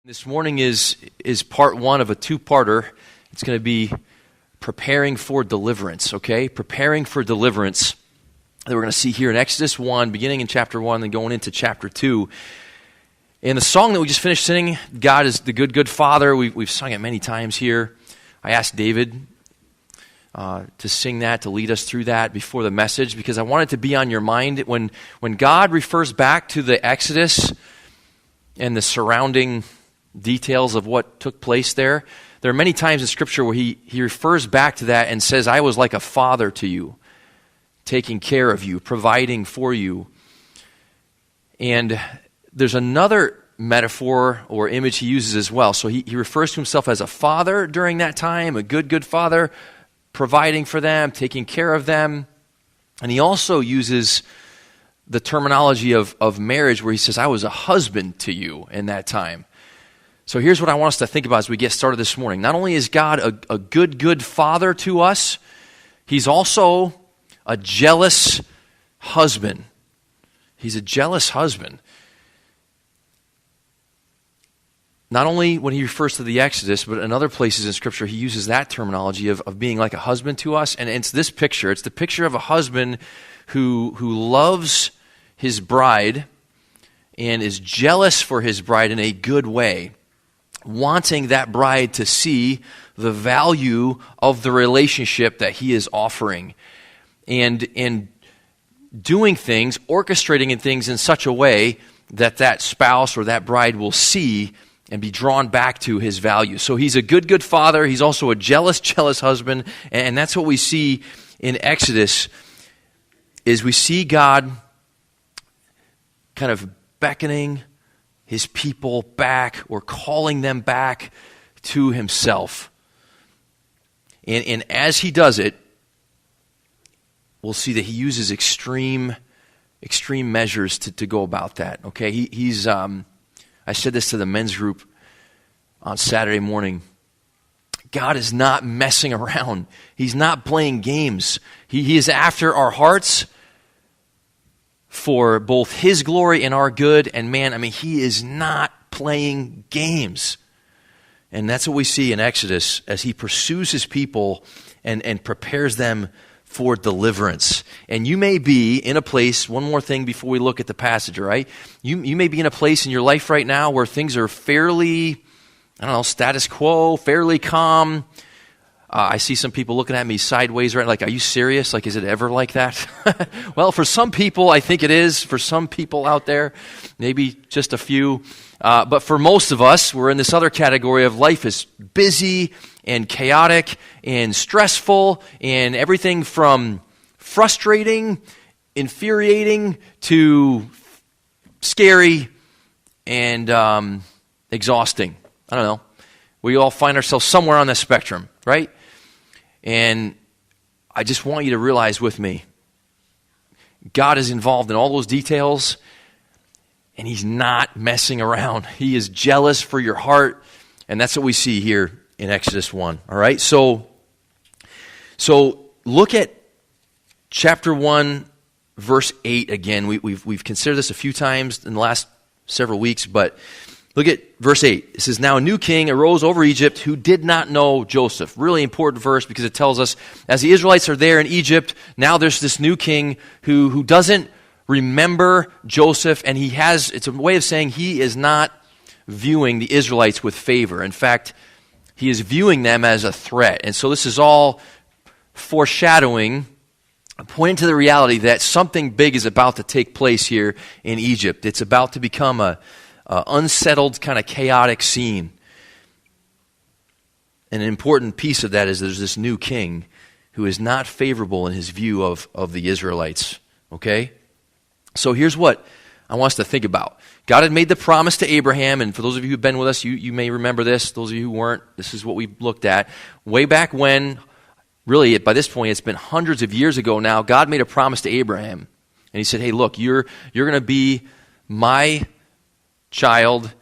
This morning is part one of a two-parter. It's going to be preparing for deliverance, okay? Preparing for deliverance that we're going to see here in Exodus 1, beginning in chapter 1, then going into chapter 2. And the song that we just finished singing, God is the good, good Father, we've sung it many times here. I asked David to sing that, to lead us through that before the message, because I want it to be on your mind. When God refers back to the Exodus and the surrounding details of what took place there are many times in Scripture where he refers back to that and says, I was like a father to you, taking care of you, providing for you. And there's another metaphor or image he uses as well. So he refers to himself as a father during that time, a good, good father, providing for them, taking care of them. And he also uses the terminology of marriage where he says, I was a husband to you in that time. So here's what I want us to think about as we get started this morning. Not only is God a good, good father to us, he's also a jealous husband. He's a jealous husband. Not only when he refers to the Exodus, but in other places in Scripture, he uses that terminology of being like a husband to us. And it's this picture. It's the picture of a husband who loves his bride and is jealous for his bride in a good way, wanting that bride to see the value of the relationship that he is offering, and doing things, orchestrating things in such a way that that spouse or that bride will see and be drawn back to his value. So he's a good, good father. He's also a jealous, jealous husband. And that's what we see in Exodus, is we see God kind of beckoning his people back or calling them back to himself. And as he does it, we'll see that he uses extreme measures to go about that. Okay, he's I said this to the men's group on Saturday morning. God is not messing around. He's not playing games. He is after our hearts for both his glory and our good. And man, he is not playing games. And that's what we see in Exodus as he pursues his people and prepares them for deliverance. And you may be in a place, one more thing before we look at the passage, all right? You may be in a place in your life right now where things are fairly, status quo, fairly calm. I see some people looking at me sideways, right? Like, are you serious? Like, is it ever like that? Well, for some people, I think it is. For some people out there, maybe just a few. But for most of us, we're in this other category of life is busy and chaotic and stressful, and everything from frustrating, infuriating, to scary and exhausting. I don't know. We all find ourselves somewhere on the spectrum, right? And I just want you to realize with me, God is involved in all those details, and he's not messing around. He is jealous for your heart, and that's what we see here in Exodus 1. All right? So look at chapter 1, verse 8 again. We've considered this a few times in the last several weeks, but look at verse 8. It says, now a new king arose over Egypt who did not know Joseph. Really important verse because it tells us as the Israelites are there in Egypt, now there's this new king who doesn't remember Joseph, and it's a way of saying he is not viewing the Israelites with favor. In fact, he is viewing them as a threat. And so this is all foreshadowing, pointing to the reality that something big is about to take place here in Egypt. It's about to become a unsettled, kind of chaotic scene. And an important piece of that is there's this new king who is not favorable in his view of the Israelites. Okay? So here's what I want us to think about. God had made the promise to Abraham, and for those of you who've been with us, you may remember this. Those of you who weren't, this is what we looked at. Way back when, really by this point it's been hundreds of years ago now, God made a promise to Abraham. And he said, hey, look, you're going to be my child,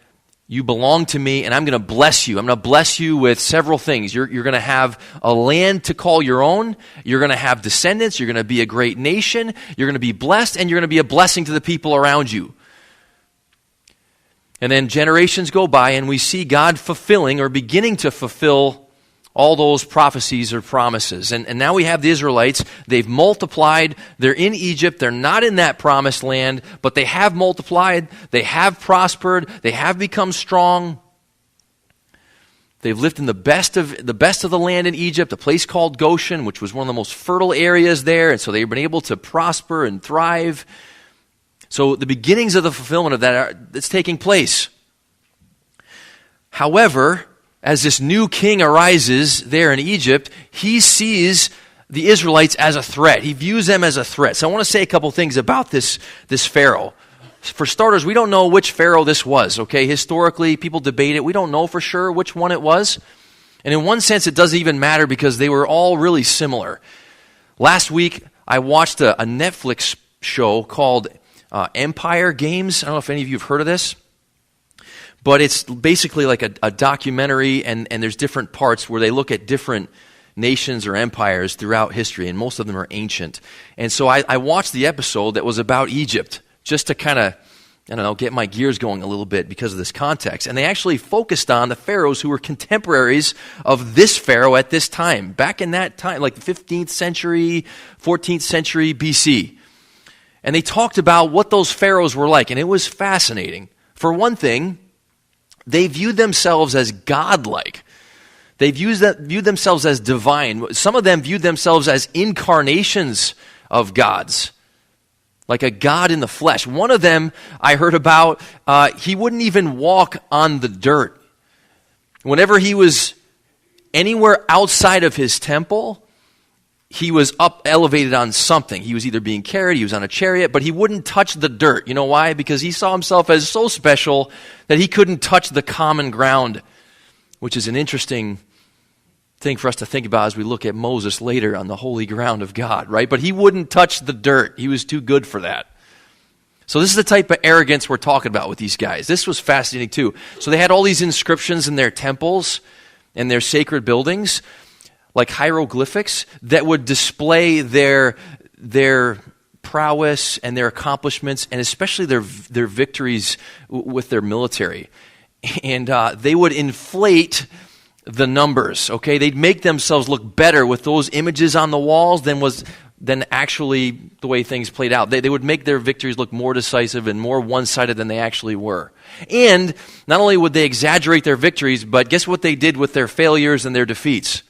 you belong to me, and I'm going to bless you. I'm going to bless you with several things. You're going to have a land to call your own. You're going to have descendants. You're going to be a great nation. You're going to be blessed, and you're going to be a blessing to the people around you. And then generations go by and we see God fulfilling or beginning to fulfill all those prophecies or promises. And now we have the Israelites. They've multiplied. They're in Egypt. They're not in that promised land, but they have multiplied. They have prospered. They have become strong. They've lived in the best of the land in Egypt, a place called Goshen, which was one of the most fertile areas there. And so they've been able to prosper and thrive. So the beginnings of the fulfillment of that it's taking place. However, as this new king arises there in Egypt, he sees the Israelites as a threat. He views them as a threat. So I want to say a couple things about this Pharaoh. For starters, we don't know which Pharaoh this was, okay? Historically, people debate it. We don't know for sure which one it was. And in one sense, it doesn't even matter because they were all really similar. Last week, I watched a Netflix show called Empire Games. I don't know if any of you have heard of this. But it's basically like a documentary, and there's different parts where they look at different nations or empires throughout history, and most of them are ancient. And so I watched the episode that was about Egypt, just to kind of, get my gears going a little bit because of this context. And they actually focused on the pharaohs who were contemporaries of this pharaoh at this time, back in that time, like the 15th century, 14th century BC. And they talked about what those pharaohs were like, and it was fascinating. For one thing, they viewed themselves as godlike. They viewed themselves as divine. Some of them viewed themselves as incarnations of gods, like a god in the flesh. One of them I heard about, he wouldn't even walk on the dirt. Whenever he was anywhere outside of his temple, he was elevated on something. He was either being carried, he was on a chariot, but he wouldn't touch the dirt. You know why? Because he saw himself as so special that he couldn't touch the common ground, which is an interesting thing for us to think about as we look at Moses later on the holy ground of God, right? But he wouldn't touch the dirt. He was too good for that. So this is the type of arrogance we're talking about with these guys. This was fascinating too. So they had all these inscriptions in their temples and their sacred buildings, like hieroglyphics, that would display their prowess and their accomplishments, and especially their victories with their military. And they would inflate the numbers, okay? They'd make themselves look better with those images on the walls than actually the way things played out. They would make their victories look more decisive and more one-sided than they actually were. And not only would they exaggerate their victories, but guess what they did with their failures and their defeats?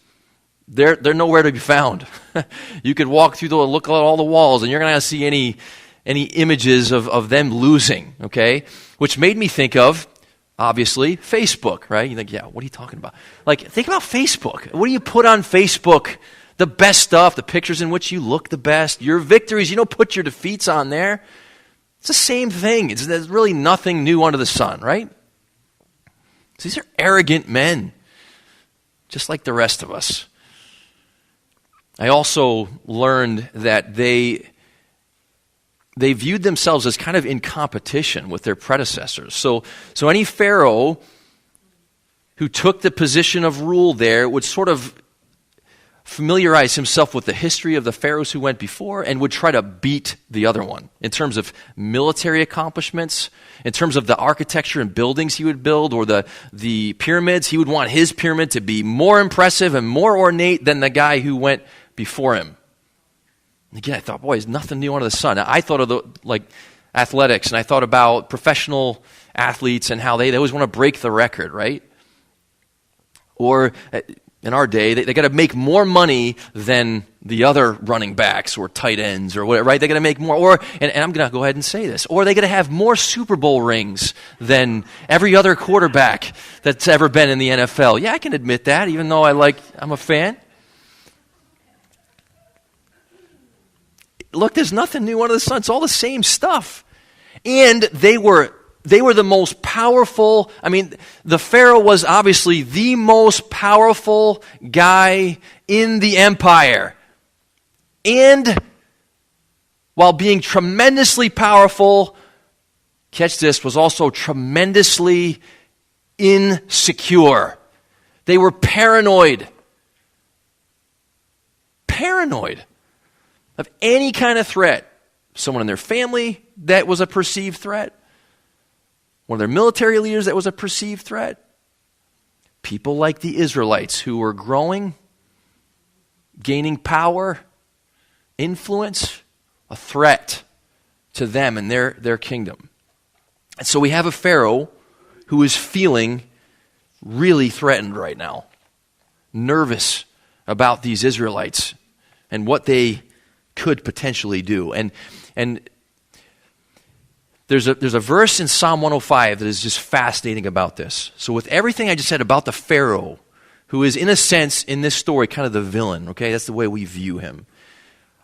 They're nowhere to be found. You could walk through look at all the walls, and you're not going to see any images of them losing, okay? Which made me think of, obviously, Facebook, right? You think, yeah, what are you talking about? Like, think about Facebook. What do you put on Facebook? The best stuff, the pictures in which you look the best, your victories. You don't put your defeats on there. It's the same thing. There's really nothing new under the sun, right? So these are arrogant men, just like the rest of us. I also learned that they viewed themselves as kind of in competition with their predecessors. So any pharaoh who took the position of rule there would sort of familiarize himself with the history of the pharaohs who went before and would try to beat the other one in terms of military accomplishments, in terms of the architecture and buildings he would build, or the pyramids. He would want his pyramid to be more impressive and more ornate than the guy who went before him. And again, I thought, boy, there's nothing new under the sun. I thought of athletics, and I thought about professional athletes and how they always want to break the record, right? Or in our day, they got to make more money than the other running backs or tight ends or whatever, right? They got to make more, and I'm going to go ahead and say this, or they got to have more Super Bowl rings than every other quarterback that's ever been in the NFL. Yeah, I can admit that, even though I'm a fan. Look, there's nothing new under the sun. It's all the same stuff. And they were the most powerful. I mean, the Pharaoh was obviously the most powerful guy in the empire. And while being tremendously powerful, catch this, was also tremendously insecure. They were paranoid. Paranoid of any kind of threat. Someone in their family that was a perceived threat. one of their military leaders that was a perceived threat. People like the Israelites who were growing, gaining power, influence, a threat to them and their kingdom. And so we have a Pharaoh who is feeling really threatened right now, nervous about these Israelites and what they could potentially do. And there's a verse in Psalm 105 that is just fascinating about this. So with everything I just said about the Pharaoh, who is in a sense in this story kind of the villain, okay? That's the way we view him.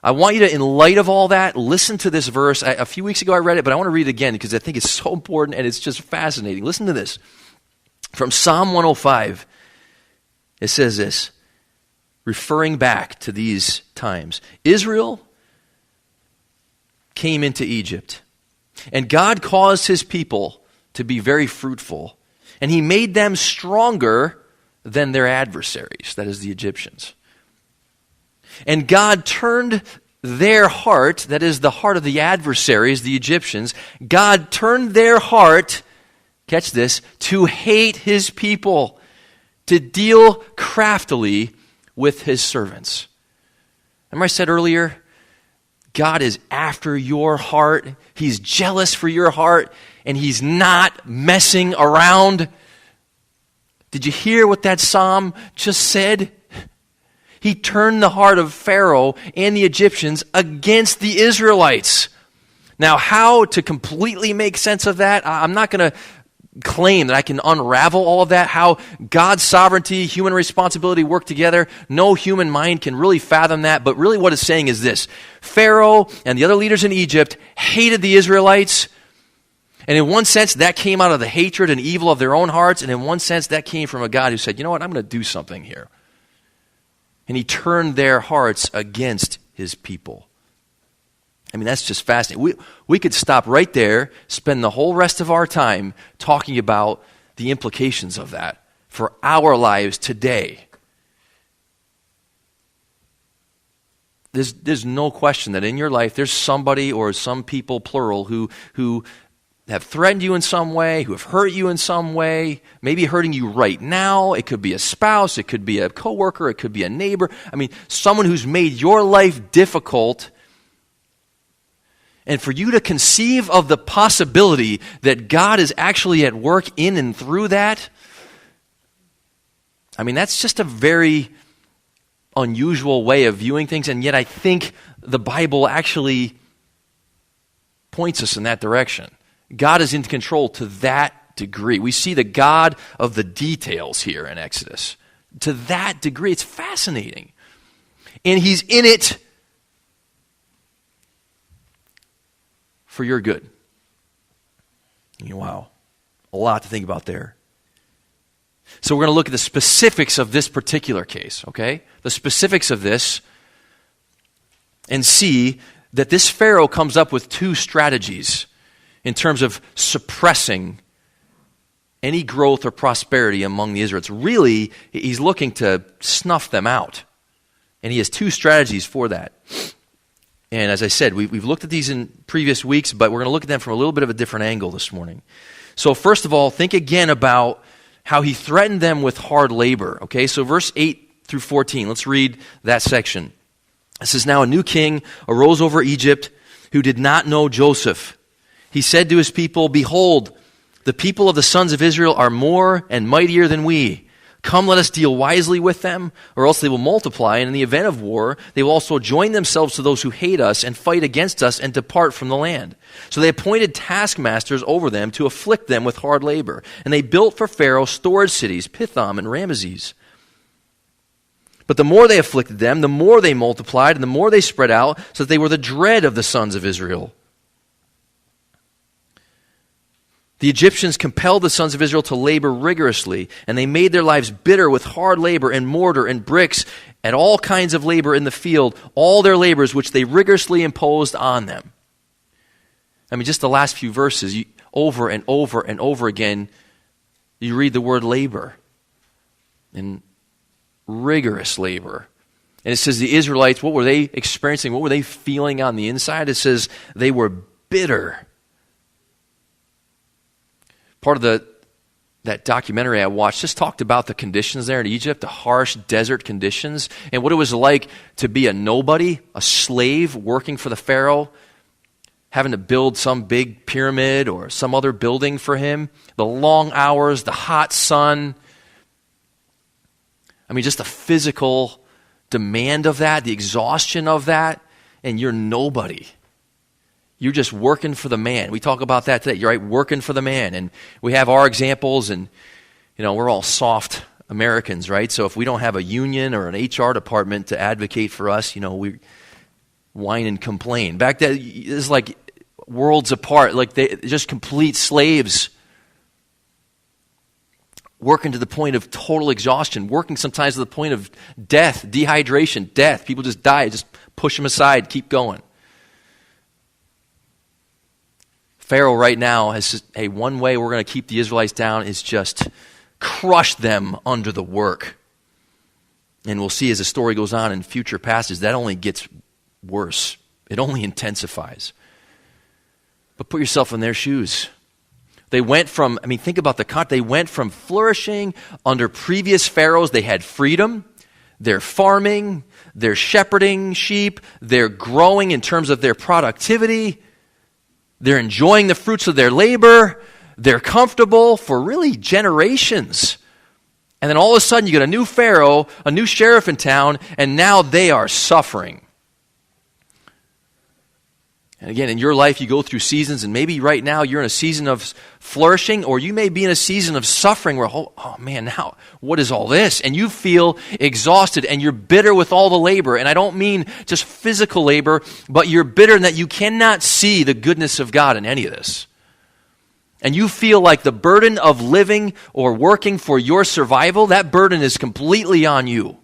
I want you to, in light of all that, listen to this verse. A few weeks ago I read it, but I want to read it again because I think it's so important and it's just fascinating. Listen to this. From Psalm 105, it says this, referring back to these times. Israel came into Egypt, and God caused his people to be very fruitful, and he made them stronger than their adversaries, that is the Egyptians. And God turned their heart, that is the heart of the adversaries, the Egyptians, God turned their heart, catch this, to hate his people, to deal craftily with his servants. Remember I said earlier, God is after your heart. He's jealous for your heart, and he's not messing around. Did you hear what that psalm just said? He turned the heart of Pharaoh and the Egyptians against the Israelites. Now, how to completely make sense of that, I'm not going to claim that I can unravel all of that, how God's sovereignty, human responsibility work together. No human mind can really fathom that, but really what it's saying is this. Pharaoh and the other leaders in Egypt hated the Israelites, and in one sense that came out of the hatred and evil of their own hearts, and in one sense that came from a God who said, you know what, I'm going to do something here. And he turned their hearts against his people. I mean, that's just fascinating. We could stop right there, spend the whole rest of our time talking about the implications of that for our lives today. There's no question that in your life there's somebody or some people, plural, who have threatened you in some way, who have hurt you in some way, maybe hurting you right now. It could be a spouse, it could be a coworker, it could be a neighbor. I mean, someone who's made your life difficult. And for you to conceive of the possibility that God is actually at work in and through that, I mean, that's just a very unusual way of viewing things, and yet I think the Bible actually points us in that direction. God is in control to that degree. We see the God of the details here in Exodus. To that degree, it's fascinating. And he's in it for your good. Wow, a lot to think about there. So we're going to look at the specifics of this particular case, okay? The specifics of this, and see that this Pharaoh comes up with two strategies in terms of suppressing any growth or prosperity among the Israelites. Really, he's looking to snuff them out. And he has two strategies for that. And as I said, we've looked at these in previous weeks, but we're going to look at them from a little bit of a different angle this morning. So first of all, think again about how he threatened them with hard labor. Okay, so verse 8 through 14, let's read that section. It says, "Now a new king arose over Egypt who did not know Joseph. He said to his people, 'Behold, the people of the sons of Israel are more and mightier than we. Come, let us deal wisely with them, or else they will multiply, and in the event of war, they will also join themselves to those who hate us and fight against us and depart from the land.' So they appointed taskmasters over them to afflict them with hard labor. And they built for Pharaoh storage cities, Pithom and Ramesses. But the more they afflicted them, the more they multiplied, and the more they spread out, so that they were the dread of the sons of Israel. The Egyptians compelled the sons of Israel to labor rigorously, and they made their lives bitter with hard labor and mortar and bricks and all kinds of labor in the field, all their labors which they rigorously imposed on them." I mean, just the last few verses, over and over and over again, you read the word labor and rigorous labor. And it says the Israelites, what were they experiencing? What were they feeling on the inside? It says they were bitter. Part of that documentary I watched just talked about the conditions there in Egypt, the harsh desert conditions, and what it was like to be a nobody, a slave working for the Pharaoh, having to build some big pyramid or some other building for him, the long hours, the hot sun. I mean, just the physical demand of that, the exhaustion of that, and you're nobody. You're just working for the man. We talk about that today. You're right, working for the man. And we have our examples, and we're all soft Americans, right? So if we don't have a union or an HR department to advocate for us, we whine and complain. Back then, it's like worlds apart, like they just complete slaves, working to the point of total exhaustion, working sometimes to the point of death, dehydration, death. People just die, just push them aside, keep going. Pharaoh right now has said, hey, one way we're going to keep the Israelites down is just crush them under the work. And we'll see as the story goes on in future passages, that only gets worse. It only intensifies. But put yourself in their shoes. They went from, think about they went from flourishing under previous pharaohs. They had freedom. They're farming. They're shepherding sheep. They're growing in terms of their productivity. They're enjoying the fruits of their labor. They're comfortable for really generations. And then all of a sudden you get a new pharaoh, a new sheriff in town, and now they are suffering. And again, in your life, you go through seasons, and maybe right now you're in a season of flourishing, or you may be in a season of suffering where, oh man, now what is all this? And you feel exhausted, and you're bitter with all the labor. And I don't mean just physical labor, but you're bitter in that you cannot see the goodness of God in any of this. And you feel like the burden of living or working for your survival, that burden is completely on you.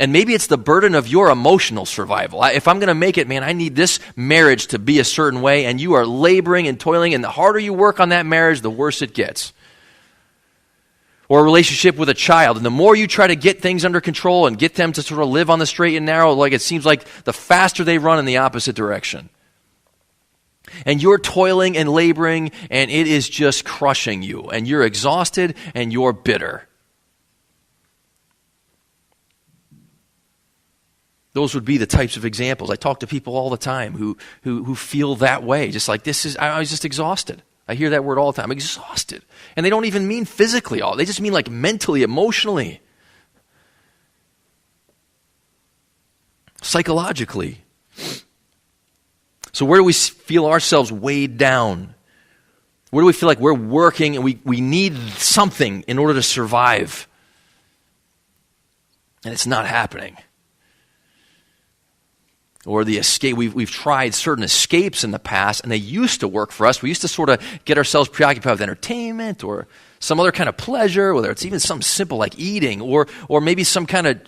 And maybe it's the burden of your emotional survival. If I'm going to make it, man, I need this marriage to be a certain way, and you are laboring and toiling, and the harder you work on that marriage, the worse it gets. Or a relationship with a child, and the more you try to get things under control and get them to sort of live on the straight and narrow, like it seems like the faster they run in the opposite direction. And you're toiling and laboring, and it is just crushing you, and you're exhausted, and you're bitter. Those would be the types of examples. I talk to people all the time who feel that way. Just like, I was just exhausted. I hear that word all the time. I'm exhausted. And they don't even mean physically. They just mean like mentally, emotionally, psychologically. So where do we feel ourselves weighed down? Where do we feel like we're working and we need something in order to survive? And it's not happening. Or the escape, we've tried certain escapes in the past, and they used to work for us. We used to sort of get ourselves preoccupied with entertainment or some other kind of pleasure, whether it's even something simple like eating, or maybe some kind of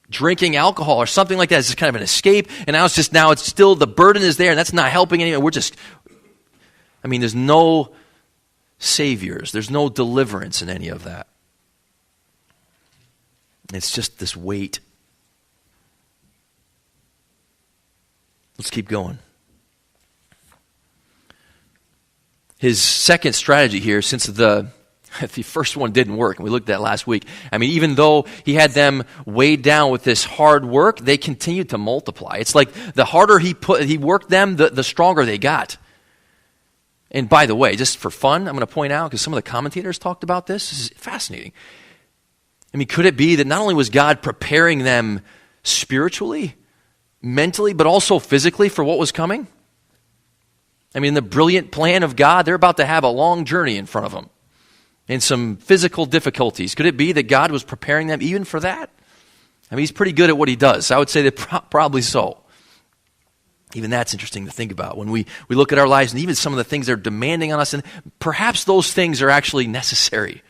drinking alcohol or something like that. It's just kind of an escape, and now it's still, the burden is there, and that's not helping anyone. There's no saviors. There's no deliverance in any of that. It's just this weight. Let's keep going. His second strategy here, since the first one didn't work, and we looked at that last week, even though he had them weighed down with this hard work, they continued to multiply. It's like the harder he worked them, the stronger they got. And by the way, just for fun, I'm going to point out, because some of the commentators talked about this. This is fascinating. Could it be that not only was God preparing them spiritually, mentally, but also physically for what was coming? The brilliant plan of God, they're about to have a long journey in front of them and some physical difficulties. Could it be that God was preparing them even for that? He's pretty good at what he does. I would say that probably so. Even that's interesting to think about when we look at our lives and even some of the things they're demanding on us, and perhaps those things are actually necessary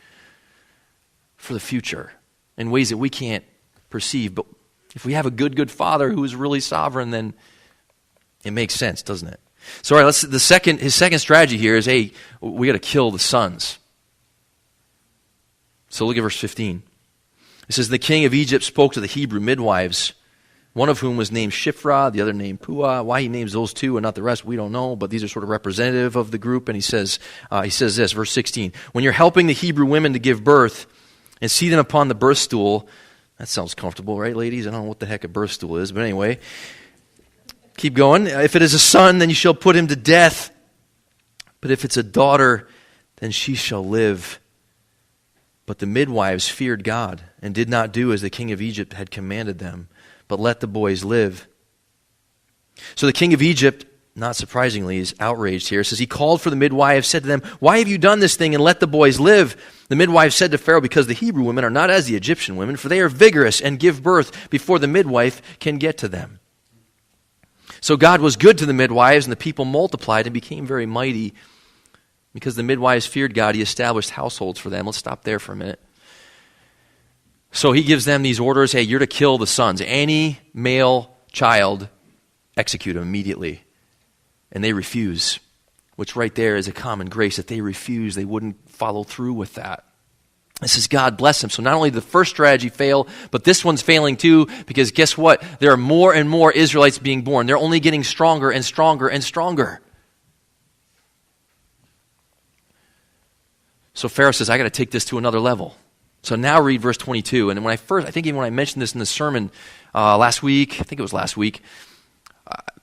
for the future in ways that we can't perceive. But if we have a good Father who is really sovereign, then it makes sense, doesn't it? So, all right, his second strategy here is, hey, we got to kill the sons. So look at verse 15. It says, the king of Egypt spoke to the Hebrew midwives one of whom was named Shiphrah, the other named Puah. Why he names those two and not the rest, we don't know, but these are sort of representative of the group. And he says this, verse 16, when you're helping the Hebrew women to give birth and see them upon the birth stool, that sounds comfortable, right, ladies? I don't know what the heck a birth stool is, but anyway, keep going. If it is a son, then you shall put him to death. But if it's a daughter, then she shall live. But the midwives feared God and did not do as the king of Egypt had commanded them, but let the boys live. So the king of Egypt, not surprisingly, is outraged here. It says he called for the midwives, said to them, why have you done this thing and let the boys live? The midwives said to Pharaoh, because the Hebrew women are not as the Egyptian women, for they are vigorous and give birth before the midwife can get to them. So God was good to the midwives, and the people multiplied and became very mighty. Because the midwives feared God, he established households for them. Let's stop there for a minute. So he gives them these orders, hey, you're to kill the sons. Any male child, execute him immediately. And they refuse, which right there is a common grace. If they refuse, they wouldn't follow through with that. This is God bless them. So not only did the first strategy fail, but this one's failing too, because guess what? There are more and more Israelites being born. They're only getting stronger and stronger and stronger. So Pharaoh says, I got to take this to another level. So now read verse 22. And I think even when I mentioned this in the sermon last week, I think it was last week,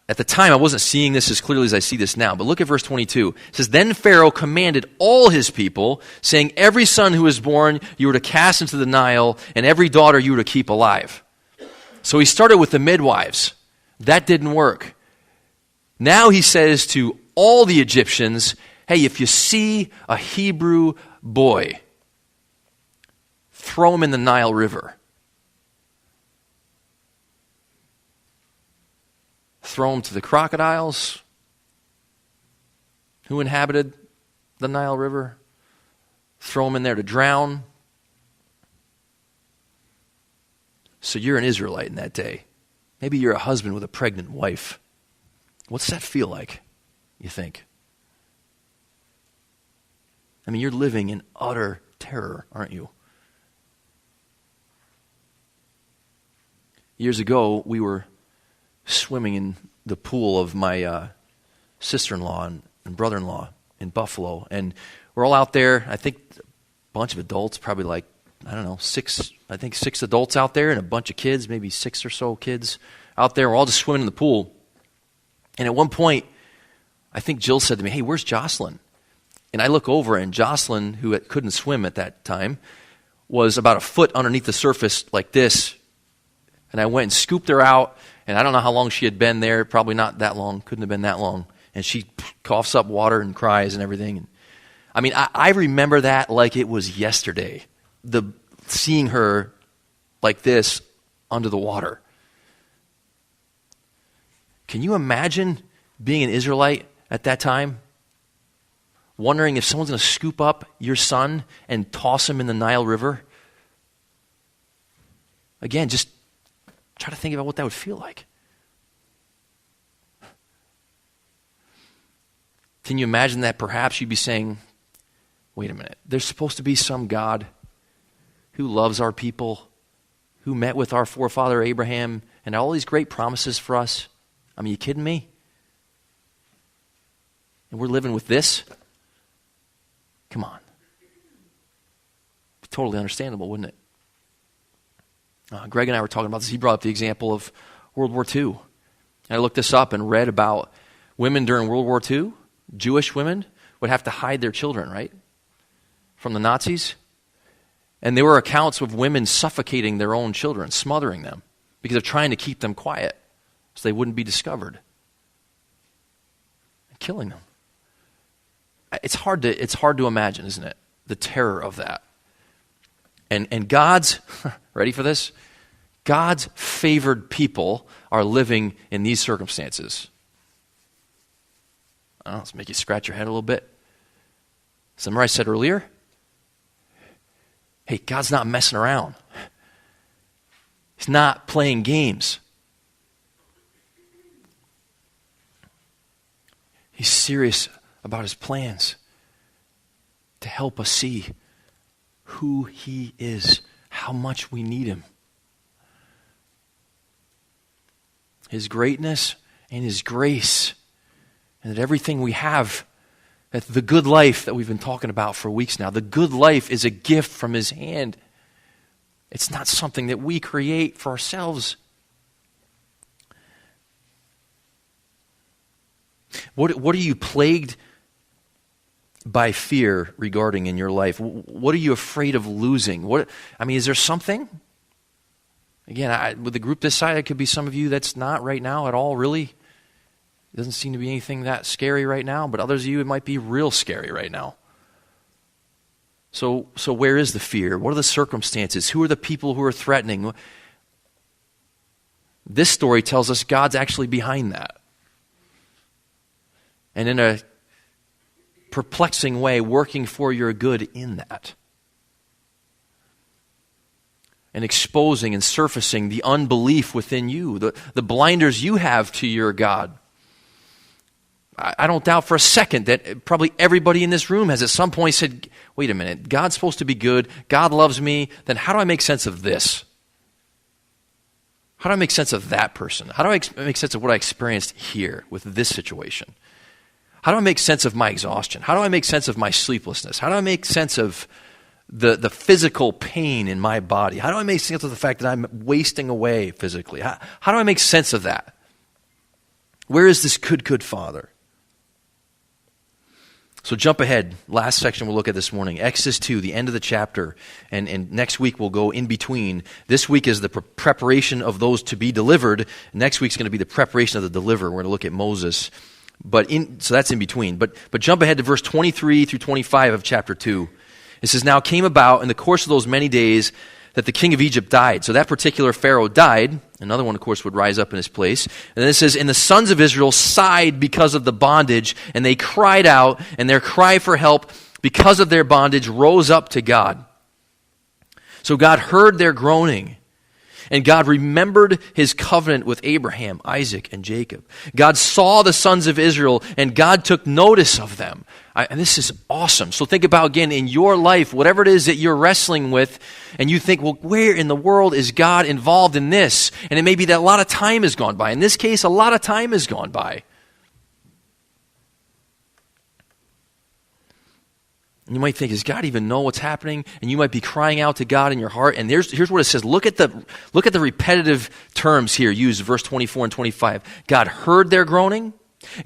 at the time I wasn't seeing this as clearly as I see this now. But look at verse 22. It says, then Pharaoh commanded all his people, saying, every son who is born you were to cast into the Nile, and every daughter you were to keep alive. So he started with the midwives. That didn't work. Now he says to all the Egyptians, hey, if you see a Hebrew boy, throw him in the Nile River. Throw him to the crocodiles. Who inhabited the Nile River? Throw him in there to drown. So you're an Israelite in that day. Maybe you're a husband with a pregnant wife. What's that feel like, you think? I mean, you're living in utter terror, aren't you? Years ago, we were swimming in the pool of my sister-in-law and brother-in-law in Buffalo. And we're all out there. I think a bunch of adults, probably like, I don't know, six adults out there and a bunch of kids, maybe 6 or so kids out there. We're all just swimming in the pool. And at one point, I think Jill said to me, hey, where's Jocelyn? And I look over, and Jocelyn, who couldn't swim at that time, was about a foot underneath the surface like this. And I went and scooped her out, and I don't know how long she had been there. Probably not that long. Couldn't have been that long. And she coughs up water and cries and everything. And I mean, I remember that like it was yesterday, seeing her like this under the water. Can you imagine being an Israelite at that time? Wondering if someone's going to scoop up your son and toss him in the Nile River? Again, just try to think about what that would feel like. Can you imagine that perhaps you'd be saying, wait a minute, there's supposed to be some God who loves our people, who met with our forefather Abraham, and all these great promises for us? I mean, you kidding me? And we're living with this? Come on. Totally understandable, wouldn't it? Greg and I were talking about this. He brought up the example of World War II. And I looked this up and read about women during World War II. Jewish women would have to hide their children, right? From the Nazis. And there were accounts of women suffocating their own children, smothering them, because of trying to keep them quiet so they wouldn't be discovered. And killing them. It's hard to imagine, isn't it? The terror of that. And God's, ready for this? God's favored people are living in these circumstances. I don't know, let's make you scratch your head a little bit. Remember I said earlier? Hey, God's not messing around. He's not playing games. He's serious about his plans to help us see who he is, how much we need him. His greatness and His grace, and that everything we have, that the good life that we've been talking about for weeks now, the good life is a gift from His hand. It's not something that we create for ourselves. What are you plagued by fear regarding in your life? What are you afraid of losing? Is there something? Again, with a group this size, it could be some of you that's not right now at all, really. It doesn't seem to be anything that scary right now, but others of you, it might be real scary right now. So where is the fear? What are the circumstances? Who are the people who are threatening? This story tells us God's actually behind that. And in a perplexing way, working for your good in that. And exposing and surfacing the unbelief within you, the blinders you have to your God. I don't doubt for a second that probably everybody in this room has at some point said, wait a minute, God's supposed to be good, God loves me, then how do I make sense of this? How do I make sense of that person? How do I make sense of what I experienced here with this situation? How do I make sense of my exhaustion? How do I make sense of my sleeplessness? How do I make sense of the physical pain in my body? How do I make sense of the fact that I'm wasting away physically? How do I make sense of that? Where is this good Father? So jump ahead. Last section we'll look at this morning. Exodus 2, the end of the chapter. And next week we'll go in between. This week is the preparation of those to be delivered. Next week's going to be the preparation of the deliverer. We're going to look at Moses. So that's in between. But jump ahead to verse 23 through 25 of chapter 2. It says, now it came about in the course of those many days that the king of Egypt died. So that particular Pharaoh died. Another one, of course, would rise up in his place. And then it says, and the sons of Israel sighed because of the bondage, and they cried out, and their cry for help because of their bondage rose up to God. So God heard their groaning, and God remembered His covenant with Abraham, Isaac, and Jacob. God saw the sons of Israel, and God took notice of them. And this is awesome. So think about, again, in your life, whatever it is that you're wrestling with, and you think, well, where in the world is God involved in this? And it may be that a lot of time has gone by. In this case, a lot of time has gone by. And you might think, does God even know what's happening? And you might be crying out to God in your heart. And here's what it says. Look at the repetitive terms here used, verse 24 and 25. God heard their groaning.